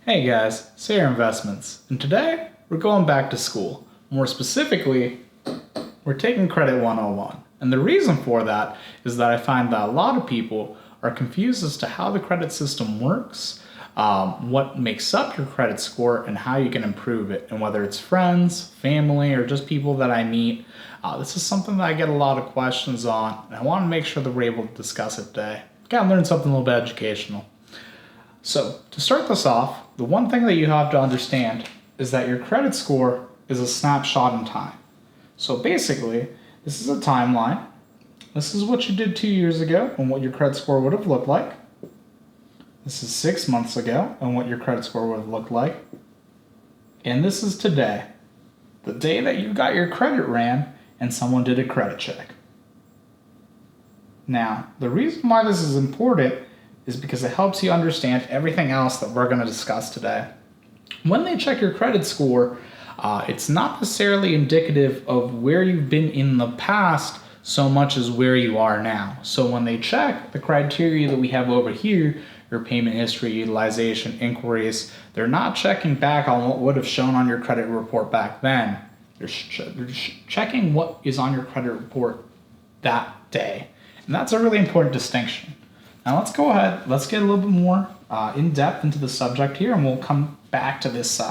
Hey guys, Sayer Investments, and today we're going back to school. More specifically, we're taking Credit 101. And the reason for that is that I find that a lot of people are confused as to how the credit system works, what makes up your credit score, and how you can improve it. And whether it's friends, family, or just people that I meet, this is something that I get a lot of questions on, and I want to make sure that we're able to discuss it today. Gotta learn something a little bit educational. So, to start this off, the one thing that you have to understand is that your credit score is a snapshot in time. So basically, this is a timeline. This is what you did 2 years ago and what your credit score would have looked like. This is 6 months ago and what your credit score would have looked like. And this is today, the day that you got your credit ran and someone did a credit check. Now, the reason why this is important is because it helps you understand everything else that we're going to discuss today. When they check your credit score, it's not necessarily indicative of where you've been in the past so much as where you are now. So when they check the criteria that we have over here, your payment history, utilization, inquiries, they're not checking back on what would have shown on your credit report back then. They're checking what is on your credit report that day. And that's a really important distinction. Now let's go ahead, let's get a little bit more in depth into the subject here, and we'll come back to this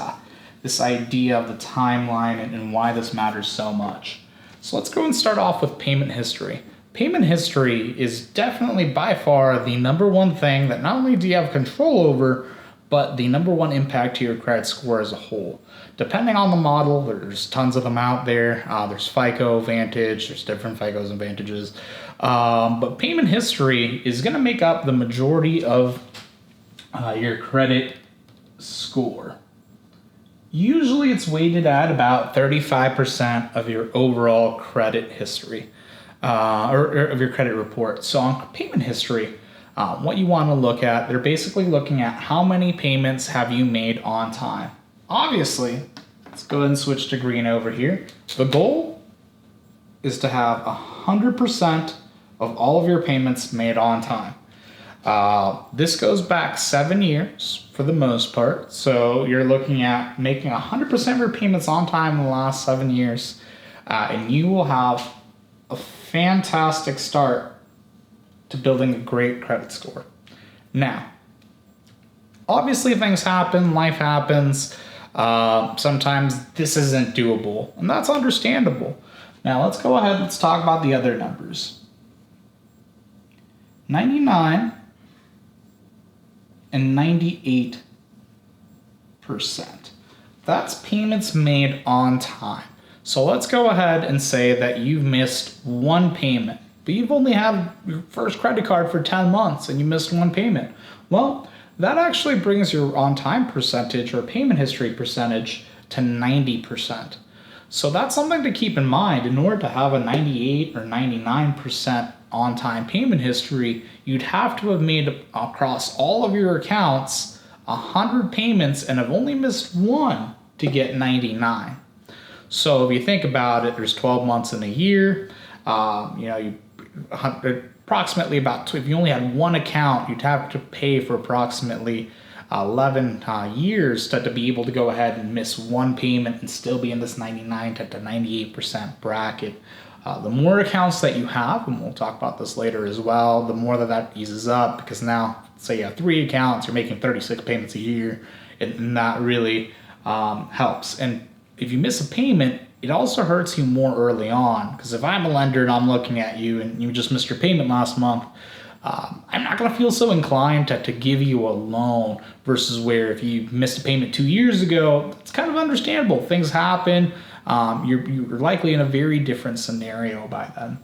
idea of the timeline and why this matters so much. So let's go and start off with payment history. Payment history is definitely by far the number one thing that not only do you have control over, but the number one impact to your credit score as a whole. Depending on the model, there's tons of them out there. There's FICO, Vantage, there's different FICOs and Vantages. But payment history is going to make up the majority of your credit score. Usually it's weighted at about 35% of your overall credit history, or of your credit report. So on payment history, what you want to look at, they're basically looking at how many payments have you made on time. Obviously, let's go ahead and switch to green over here. The goal is to have 100% of all of your payments made on time. This goes back 7 years for the most part. So you're looking at making 100% of your payments on time in the last 7 years. And you will have a fantastic start to building a great credit score. Now, obviously things happen, life happens. Sometimes this isn't doable, and that's understandable. Now let's go ahead, let's talk about the other numbers. 99 and 98%. That's payments made on time. So let's go ahead and say that you've missed one payment, but you've only had your first credit card for 10 months and you missed one payment. Well, that actually brings your on-time percentage or payment history percentage to 90%. So that's something to keep in mind. In order to have a 98 or 99% on-time payment history, you'd have to have made across all of your accounts 100 payments and have only missed one to get 99. So if you think about it, there's 12 months in a year. Approximately about, if you only had one account, you'd have to pay for approximately 11 years to be able to go ahead and miss one payment and still be in this 99 to 98% bracket. The more accounts that you have, and we'll talk about this later as well, the more that eases up, because now, say you have 3 accounts, you're making 36 payments a year, and that really helps. And if you miss a payment, it also hurts you more early on, because if I'm a lender and I'm looking at you and you just missed your payment last month, I'm not going to feel so inclined to give you a loan, versus where if you missed a payment 2 years ago, it's kind of understandable. Things happen. You're likely in a very different scenario by then.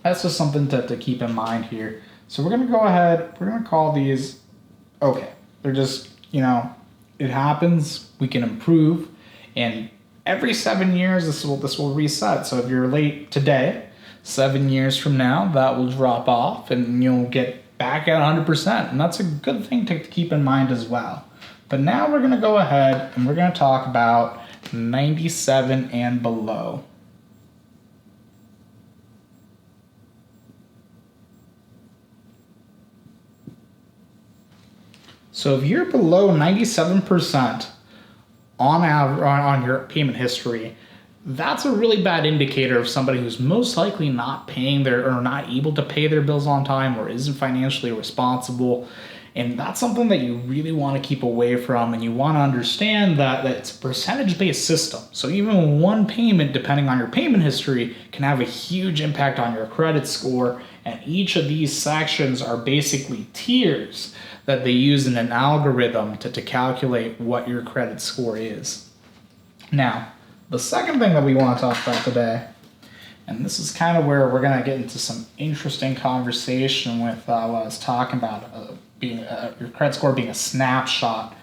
That's just something to keep in mind here. So we're going to go ahead, we're going to call these, okay, they're just, it happens, we can improve, and every 7 years, this will reset. So if you're late today, 7 years from now, that will drop off and you'll get back at 100%. And that's a good thing to keep in mind as well. But now we're going to go ahead and we're going to talk about 97 and below. So if you're below 97% on your payment history, that's a really bad indicator of somebody who's most likely not paying their or not able to pay their bills on time or isn't financially responsible. And that's something that you really want to keep away from, and you want to understand that it's a percentage-based system. So even one payment, depending on your payment history, can have a huge impact on your credit score, and each of these sections are basically tiers that they use in an algorithm to calculate what your credit score is. Now, the second thing that we want to talk about today, and this is kind of where we're going to get into some interesting conversation with what I was talking about, being your credit score being a snapshot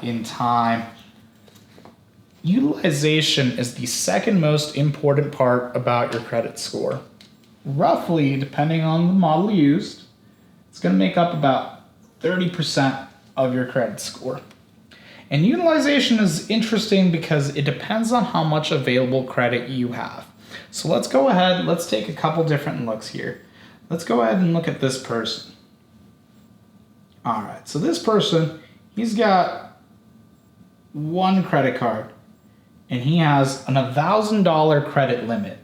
in time. Utilization is the second most important part about your credit score. Roughly, depending on the model used, it's going to make up about 30% of your credit score. And utilization is interesting because it depends on how much available credit you have. So let's go ahead, let's take a couple different looks here. Let's go ahead and look at this person. All right, so this person, he's got one credit card and he has an $1,000 credit limit.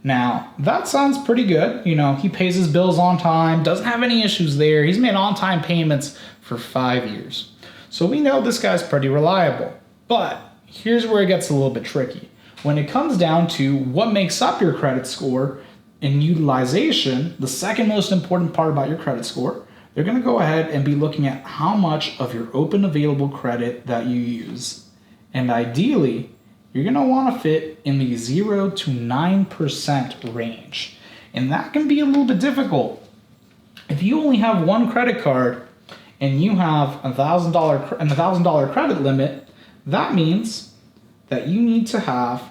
Now, that sounds pretty good. You know, he pays his bills on time, doesn't have any issues there. He's made on-time payments for 5 years. So we know this guy's pretty reliable. But here's where it gets a little bit tricky. When it comes down to what makes up your credit score and utilization, the second most important part about your credit score, they're going to go ahead and be looking at how much of your open available credit that you use. And ideally, you're going to want to fit in the 0 to 9% range. And that can be a little bit difficult. If you only have one credit card and you have $1,000 credit limit, that means that you need to have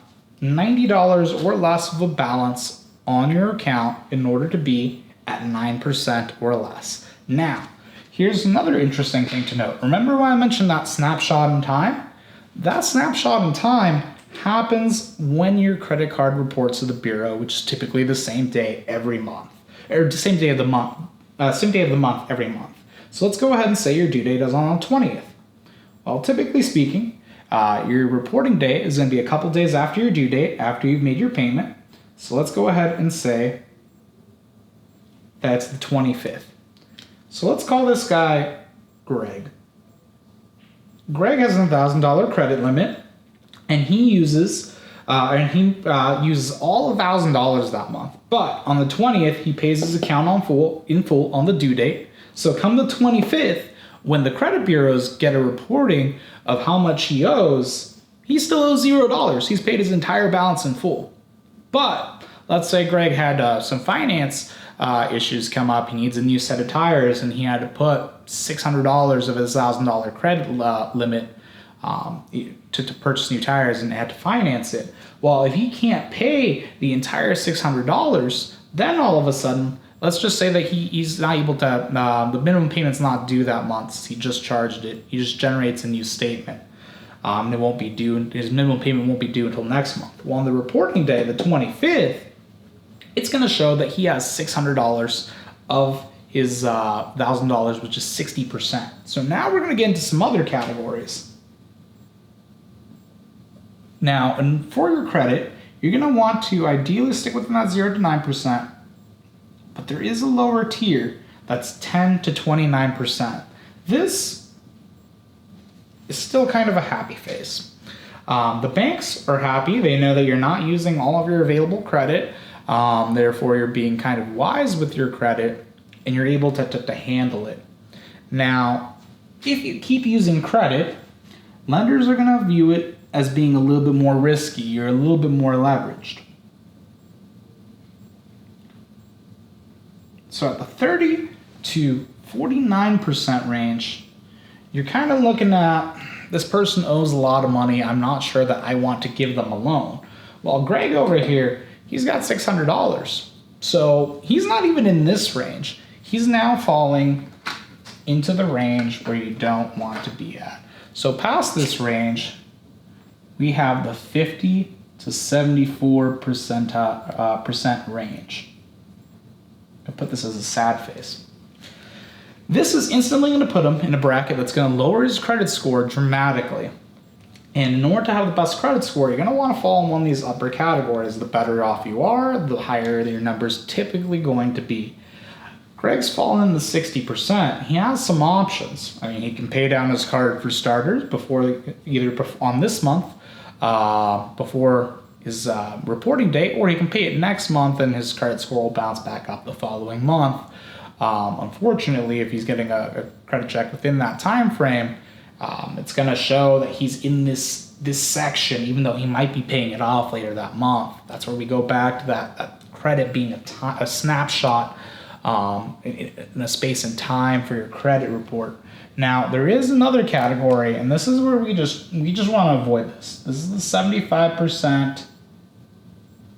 $90 or less of a balance on your account in order to be at 9% or less. Now, here's another interesting thing to note. Remember when I mentioned that snapshot in time? That snapshot in time happens when your credit card reports to the bureau, which is typically the same day every month, or the same day of the month every month. So let's go ahead and say your due date is on the 20th. Well, typically speaking, your reporting date is going to be a couple days after your due date, after you've made your payment. So let's go ahead and say that's the 25th. So let's call this guy Greg. Greg has an $1,000 credit limit, and he uses all $1,000 that month. But on the 20th, he pays his account in full on the due date. So come the 25th, when the credit bureaus get a reporting of how much he owes, he still owes $0. He's paid his entire balance in full. But let's say Greg had some finance issues come up. He needs a new set of tires, and he had to put $600 of his $1,000 credit limit to purchase new tires, and had to finance it. Well, if he can't pay the entire $600, then all of a sudden, let's just say that he's not able to, the minimum payment's not due that month. He just charged it. He just generates a new statement. It won't be due. His minimum payment won't be due until next month. Well, on the reporting day, the 25th, it's going to show that he has $600 of his $1,000, which is 60%. So now we're going to get into some other categories. Now, and for your credit, you're going to want to ideally stick within that 0 to 9%, but there is a lower tier that's 10 to 29%. This is still kind of a happy face. The banks are happy. They know that you're not using all of your available credit. Therefore, you're being kind of wise with your credit, and you're able to handle it. Now, if you keep using credit, lenders are going to view it as being a little bit more risky. You're a little bit more leveraged. So at the 30 to 49% range, you're kind of looking at, this person owes a lot of money. I'm not sure that I want to give them a loan. Well, Greg over here, he's got $600. So he's not even in this range. He's now falling into the range where you don't want to be at. So past this range, we have the 50 to 74% range. I put this as a sad face. This is instantly going to put him in a bracket that's going to lower his credit score dramatically. And in order to have the best credit score, you're going to want to fall in one of these upper categories. The better off you are, the higher your number's typically going to be. Greg's fallen in the 60%. He has some options. I mean, he can pay down his card for starters before either on this month, before his reporting date, or he can pay it next month and his credit score will bounce back up the following month. Unfortunately, if he's getting a credit check within that time frame, it's going to show that he's in this section, even though he might be paying it off later that month. That's where we go back to that credit being a snapshot in a space and time for your credit report. Now, there is another category, and this is where we just want to avoid this. This is the 75%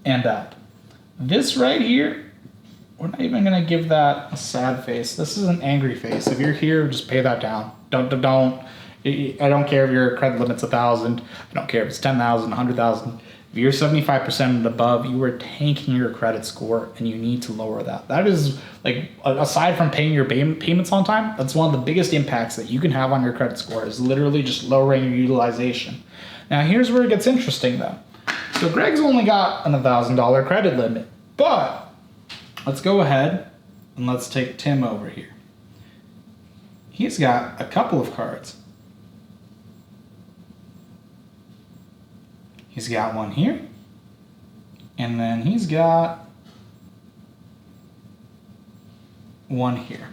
and up. This right here, we're not even going to give that a sad face. This is an angry face. If you're here, just pay that down. Don't. I don't care if your credit limit's 1,000. I don't care if it's 10,000, 100,000. If you're 75% and above, you are tanking your credit score, and you need to lower that. That is, like, aside from paying your payments on time, that's one of the biggest impacts that you can have on your credit score, is literally just lowering your utilization. Now, here's where it gets interesting, though. So Greg's only got an $1,000 credit limit, but let's go ahead and let's take Tim over here. He's got a couple of cards. He's got one here, and then he's got one here.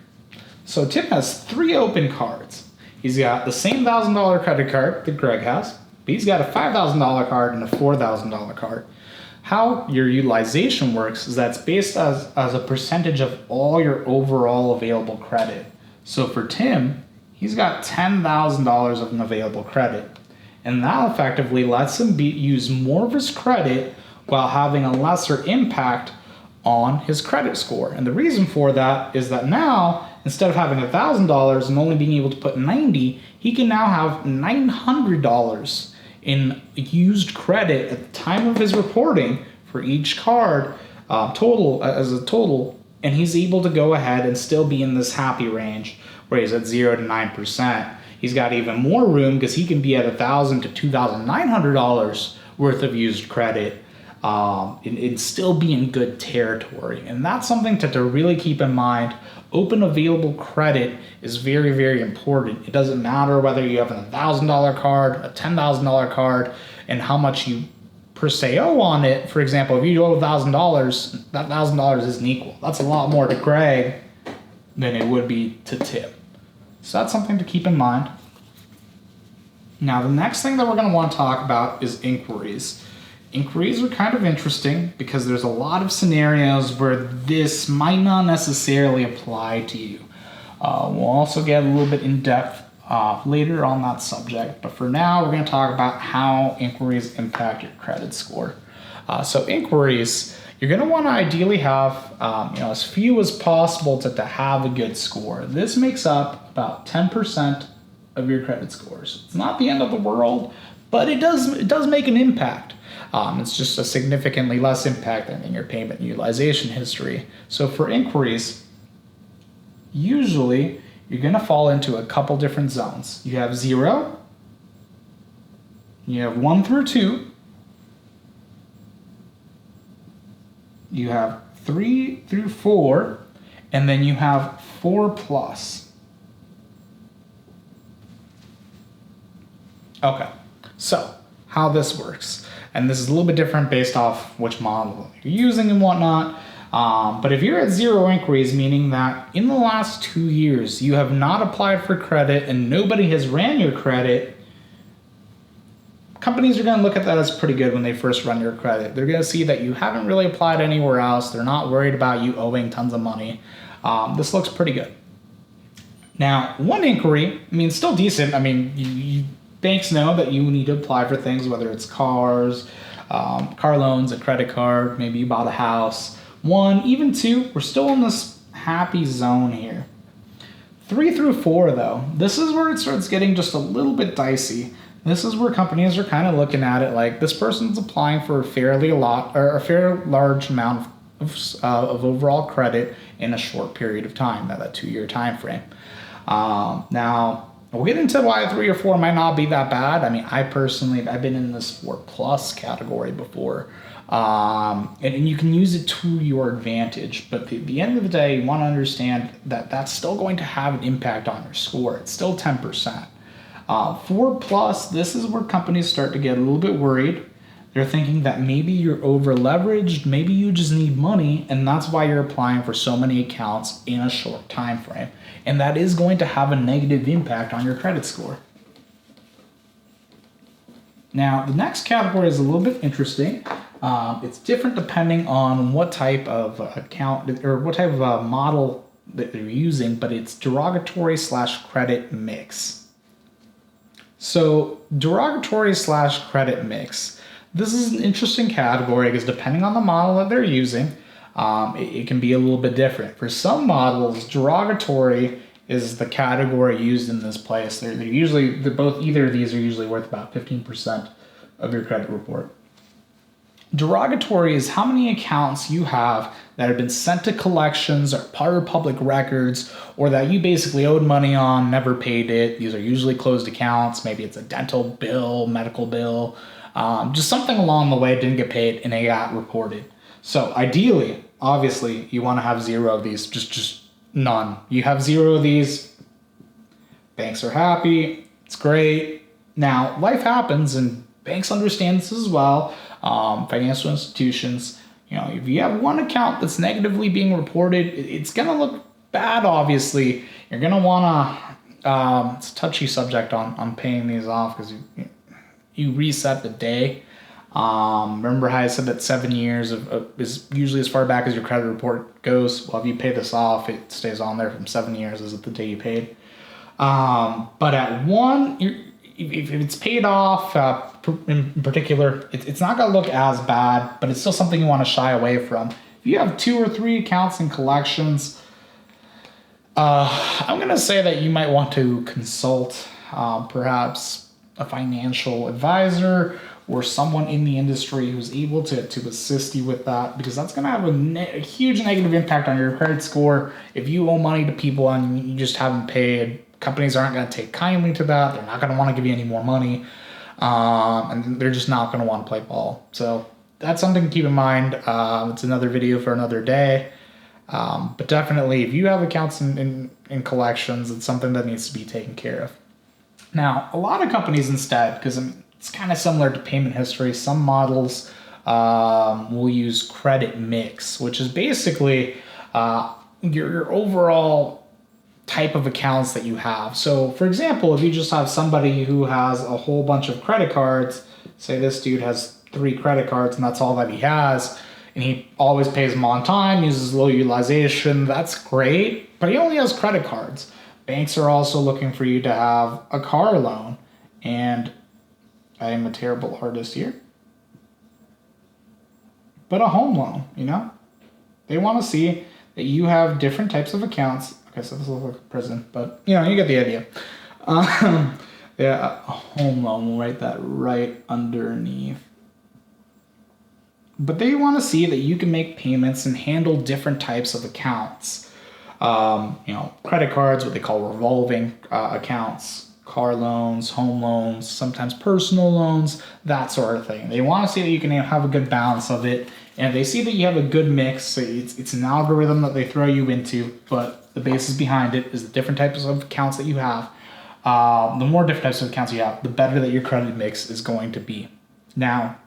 So Tim has 3 open cards. He's got the same $1,000 credit card that Greg has, but he's got a $5,000 card and a $4,000 card. How your utilization works is that's based as a percentage of all your overall available credit. So for Tim, he's got $10,000 of an available credit. And that effectively lets him use more of his credit while having a lesser impact on his credit score. And the reason for that is that now, instead of having $1,000 and only being able to put $90, he can now have $900 in used credit at the time of his reporting for each card total, and he's able to go ahead and still be in this happy range where he's at 0 to 9%. He's got even more room because he can be at $1,000 to $2,900 worth of used credit and still be in good territory. And that's something to really keep in mind. Open available credit is very, very important. It doesn't matter whether you have a $1,000 card, a $10,000 card, and how much you per se owe on it. For example, if you owe $1,000, that $1,000 isn't equal. That's a lot more to Greg than it would be to Tim. So that's something to keep in mind. Now, the next thing that we're going to want to talk about is inquiries. Inquiries are kind of interesting because there's a lot of scenarios where this might not necessarily apply to you. We'll also get a little bit in depth later on that subject, but for now, we're going to talk about how inquiries impact your credit score. So inquiries, you're going to want to ideally have as few as possible to have a good score. This makes up about 10% of your credit scores. It's not the end of the world, but it does make an impact. It's just a significantly less impact than in your payment utilization history. So for inquiries, usually you're going to fall into a couple different zones. You have 0, you have 1 through 2, you have 3 through 4, and then you have 4 plus. Okay, so how this works, and this is a little bit different based off which model you're using and whatnot, but if you're at 0 inquiries, meaning that in the last 2 years you have not applied for credit and nobody has ran your credit, companies are going to look at that as pretty good when they first run your credit. They're going to see that you haven't really applied anywhere else. They're not worried about you owing tons of money. This looks pretty good. Now, 1 inquiry, still decent. Banks know that you need to apply for things, whether it's cars, car loans, a credit card, maybe you bought a house. 1, even 2, we're still in this happy zone here. 3 through 4, though, this is where it starts getting just a little bit dicey. This is where companies are kind of looking at it like this person's applying for a fair large amount of of overall credit in a short period of time, that 2-year time frame. Now, we'll get into why 3 or 4 might not be that bad. I mean, I've been in this 4+ category before. And you can use it to your advantage, but at the end of the day, you want to understand that that's still going to have an impact on your score. It's still 10%. 4+, this is where companies start to get a little bit worried. They're thinking that maybe you're over leveraged, maybe you just need money, and that's why you're applying for so many accounts in a short time frame. And that is going to have a negative impact on your credit score. Now, the next category is a little bit interesting. It's different depending on what type of account or what type of model that they're using, but it's derogatory/credit mix. So derogatory/credit mix. This is an interesting category because depending on the model that they're using, it can be a little bit different. For some models, derogatory is the category used in this place. Either of these are usually worth about 15% of your credit report. Derogatory is how many accounts you have that have been sent to collections or part of public records, or that you basically owed money on, never paid it. These are usually closed accounts. Maybe it's a dental bill, medical bill, just something along the way didn't get paid and it got reported. So ideally, obviously, you want to have 0 of these, just none. You have 0 of these, banks are happy, it's great. Now, life happens and banks understand this as well. Financial institutions, if you have one account that's negatively being reported, it's going to look bad, obviously. You're going to want to, it's a touchy subject on paying these off because you reset the day. Remember how I said that 7 years is usually as far back as your credit report goes? Well, if you pay this off, it stays on there from 7 years as of the day you paid. But at 1, if it's paid off, in particular, it's not going to look as bad, but it's still something you want to shy away from. If you have 2 or 3 accounts in collections, I'm going to say that you might want to consult perhaps a financial advisor or someone in the industry who's able to assist you with that, because that's going to have a huge negative impact on your credit score. If you owe money to people and you just haven't paid, companies aren't going to take kindly to that. They're not going to want to give you any more money, and they're just not going to want to play ball. So that's something to keep in mind. It's another video for another day. But definitely, if you have accounts in collections, it's something that needs to be taken care of. Now, a lot of companies instead, because it's kind of similar to payment history, some models will use credit mix, which is basically your overall type of accounts that you have. So, for example, if you just have somebody who has a whole bunch of credit cards, say this dude has 3 credit cards and that's all that he has, and he always pays them on time, uses low utilization, that's great, but he only has credit cards. Banks are also looking for you to have a car loan, and I am a terrible artist here, but a home loan, They want to see that you have different types of accounts. Okay, so this looks like a prison, but you get the idea. Yeah, a home loan, we'll write that right underneath. But they want to see that you can make payments and handle different types of accounts. Credit cards, what they call revolving accounts, car loans, home loans, sometimes personal loans, that sort of thing. They want to see that you can have a good balance of it, and they see that you have a good mix. It's an algorithm that they throw you into, but the basis behind it is the different types of accounts that you have. The more different types of accounts you have, the better that your credit mix is going to be. Now,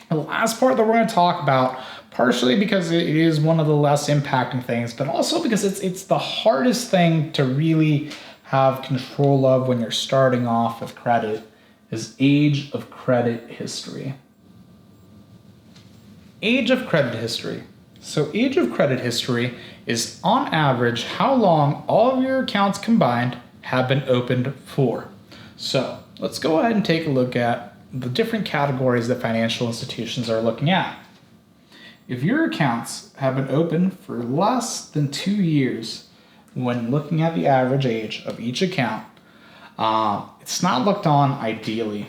the last part that we're going to talk about, partially because it is one of the less impacting things, but also because it's the hardest thing to really have control of when you're starting off with credit, is age of credit history. Age of credit history. So age of credit history is on average how long all of your accounts combined have been opened for. So let's go ahead and take a look at the different categories that financial institutions are looking at. If your accounts have been open for less than 2 years, when looking at the average age of each account, it's not looked on ideally.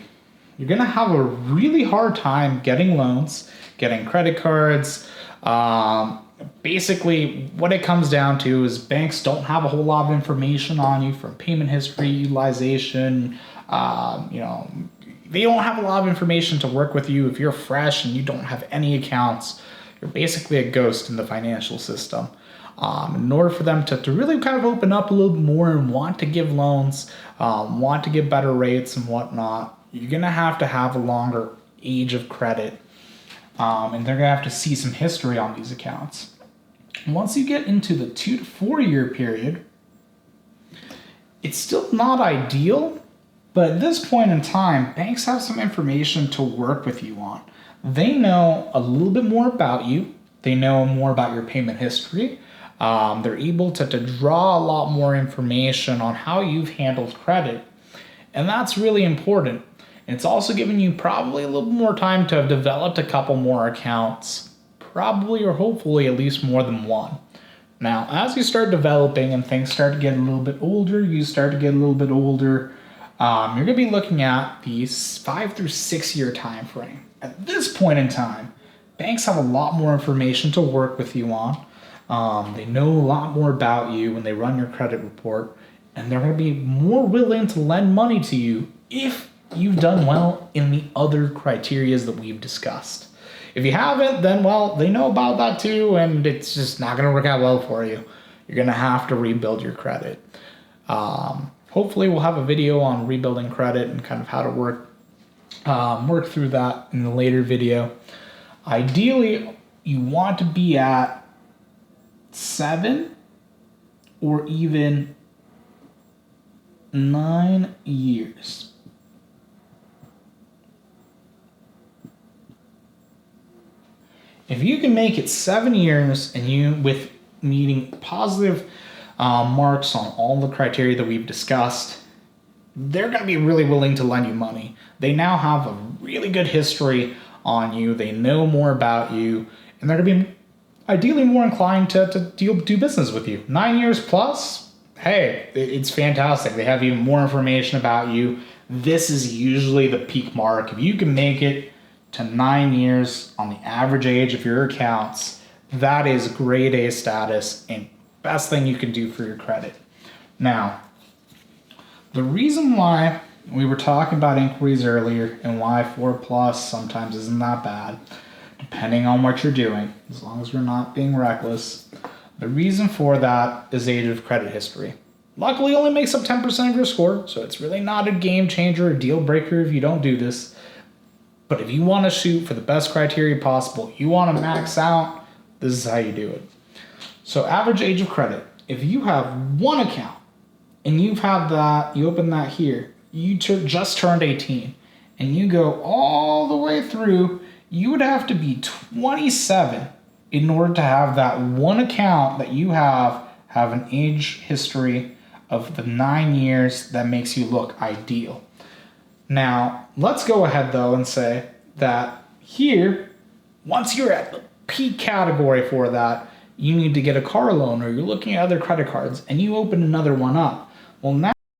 You're going to have a really hard time getting loans, getting credit cards, Basically, what it comes down to is banks don't have a whole lot of information on you from payment history, utilization. They don't have a lot of information to work with you. If you're fresh and you don't have any accounts, you're basically a ghost in the financial system. In order for them to really kind of open up a little bit more and want to give loans, want to give better rates and whatnot, you're going to have a longer age of credit. And they're going to have to see some history on these accounts. Once you get into the 2 to 4 year period, it's still not ideal, but at this point in time, banks have some information to work with you on. They know a little bit more about you. They know more about your payment history. They're able to draw a lot more information on how you've handled credit. And that's really important. And it's also giving you probably a little more time to have developed a couple more accounts, probably or hopefully at least more than one. Now, as you start developing and things start to get a little bit older, you're going to be looking at the 5 through 6 year time frame. At this point in time, banks have a lot more information to work with you on. They know a lot more about you when they run your credit report, and they're going to be more willing to lend money to you if you've done well in the other criterias that we've discussed. If you haven't, then, well, they know about that too, and it's just not going to work out well for you. You're going to have to rebuild your credit. Hopefully we'll have a video on rebuilding credit and kind of how to work through that in a later video. Ideally, you want to be at 7 or even 9 years. If you can make it 7 years and you with meeting positive marks on all the criteria that we've discussed, they're going to be really willing to lend you money. They now have a really good history on you. They know more about you, and they're going to be ideally more inclined to do business with you. 9 years plus, hey, it's fantastic. They have even more information about you. This is usually the peak mark. If you can make it to 9 years on the average age of your accounts, that is grade A status and best thing you can do for your credit. Now, the reason why we were talking about inquiries earlier and why 4 plus sometimes isn't that bad, depending on what you're doing, as long as you're not being reckless, the reason for that is age of credit history. Luckily, it only makes up 10% of your score, so it's really not a game changer or deal breaker if you don't do this. But if you want to shoot for the best criteria possible, you want to max out, this is how you do it. So average age of credit. If you have one account and you've had that, you open that here, you just turned 18, and you go all the way through, you would have to be 27 in order to have that one account that you have an age history of the 9 years that makes you look ideal. Now, let's go ahead though and say that here, once you're at the peak category for that, you need to get a car loan or you're looking at other credit cards and you open another one up. Well, now